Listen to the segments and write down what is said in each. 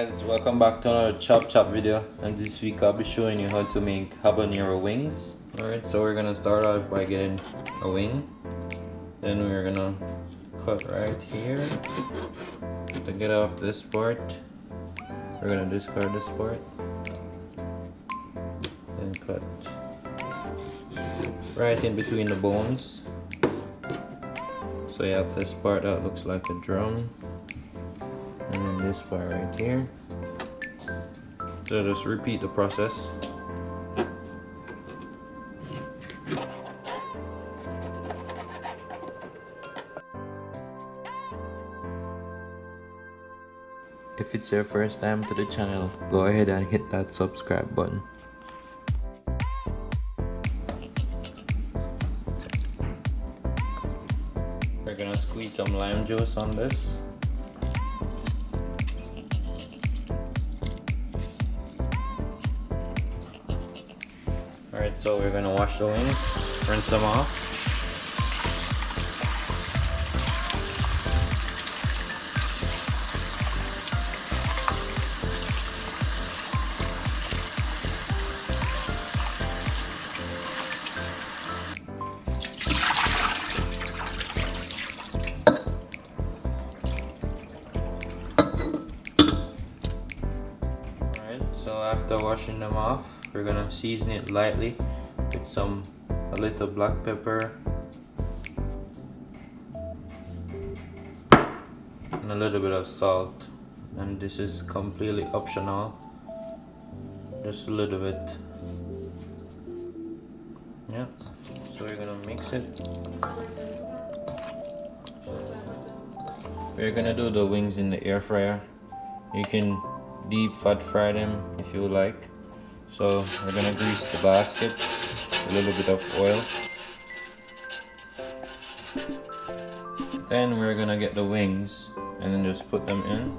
guys, welcome back to another chop video, and this week I'll be showing you how to make habanero wings. Alright, so we're gonna start off by getting a wing. Then we're gonna cut right here. To get off this part, we're gonna discard this part. Then cut right in between the bones. So you have this part that looks like a drum. And then this part right here. So just repeat the process. If it's your first time to the channel, go ahead and hit that subscribe button. We're gonna squeeze some lime juice on this. Alright, so we're gonna wash the wings, rinse them off. Alright, so after washing them off, we're gonna season it lightly with a little black pepper and a little bit of salt, and this is completely optional, just a little bit. Yeah, so we're gonna mix it. We're gonna do the wings in the air fryer. You can deep fat fry them if you like. So we're gonna grease the basket with a little bit of oil. Then we're gonna get the wings and then just put them in.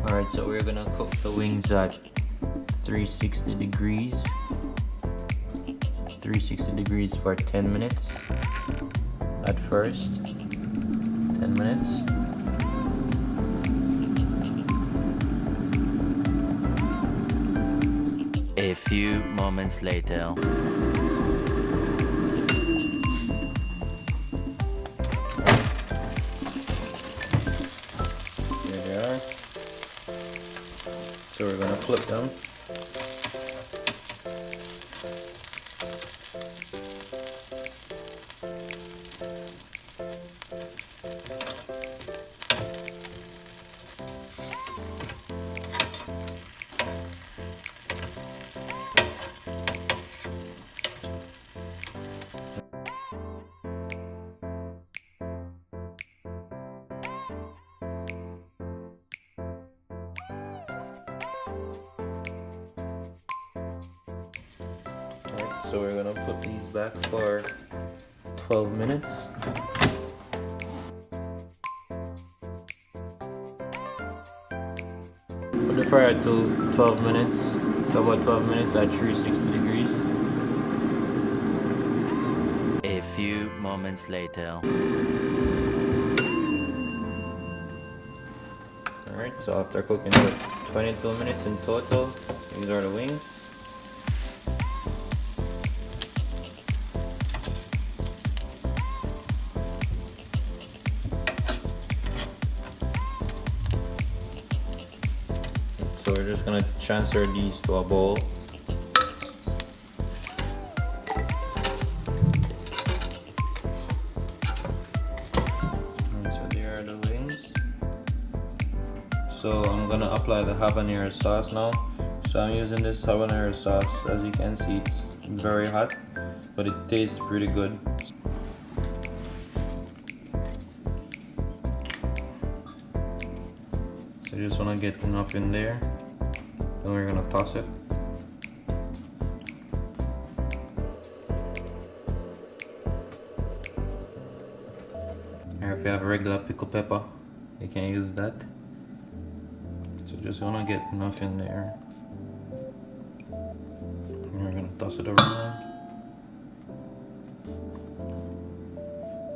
Alright, so we're gonna cook the wings at 360 degrees. 360 degrees for 10 minutes. At first, 10 minutes. A few moments later. Here they are. So we're gonna flip them. So we're gonna put these back for 12 minutes. Put the fire to 12 minutes, to about 12 minutes at 360 degrees. A few moments later. Alright, so after cooking for 22 minutes in total, these are the wings. So we're just gonna transfer these to a bowl. And so there are the wings. So I'm gonna apply the habanero sauce now. So I'm using this habanero sauce. As you can see, it's very hot, but it tastes pretty good. So you just wanna get enough in there. Then we're gonna toss it. if you have regular pickled pepper, you can use that. So just gonna get enough in there. And we're gonna toss it around.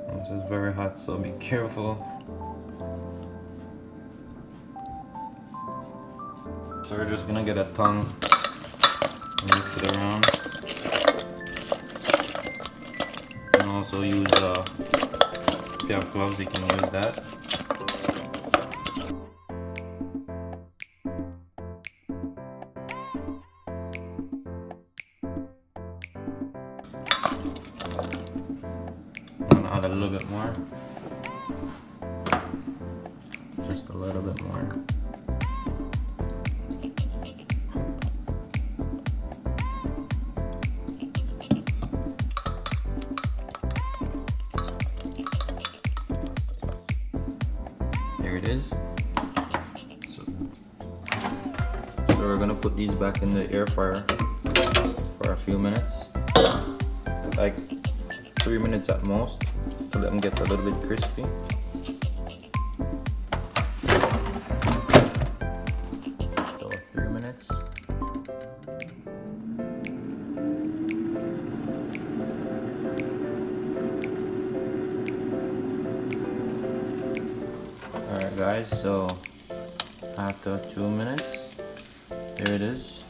And this is very hot, so be careful. So we're just gonna get a tongue and mix it around. You can also use, if you have gloves, you can use that. I'm gonna add a little bit more. Just a little bit more. There it is. So we're gonna put these back in the air fryer for a few minutes, like 3 minutes at most, to let them get a little bit crispy. So 3 minutes. Alright guys, so after 2 minutes, there it is.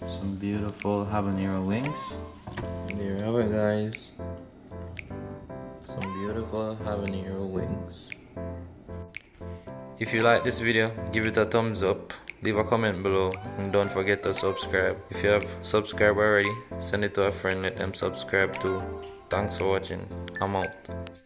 Some beautiful habanero wings. There you have it guys. Some beautiful habanero wings. If you like this video, give it a thumbs up, leave a comment below, and don't forget to subscribe. If you have subscribed already, send it to a friend, let them subscribe too. Thanks for watching. I'm out.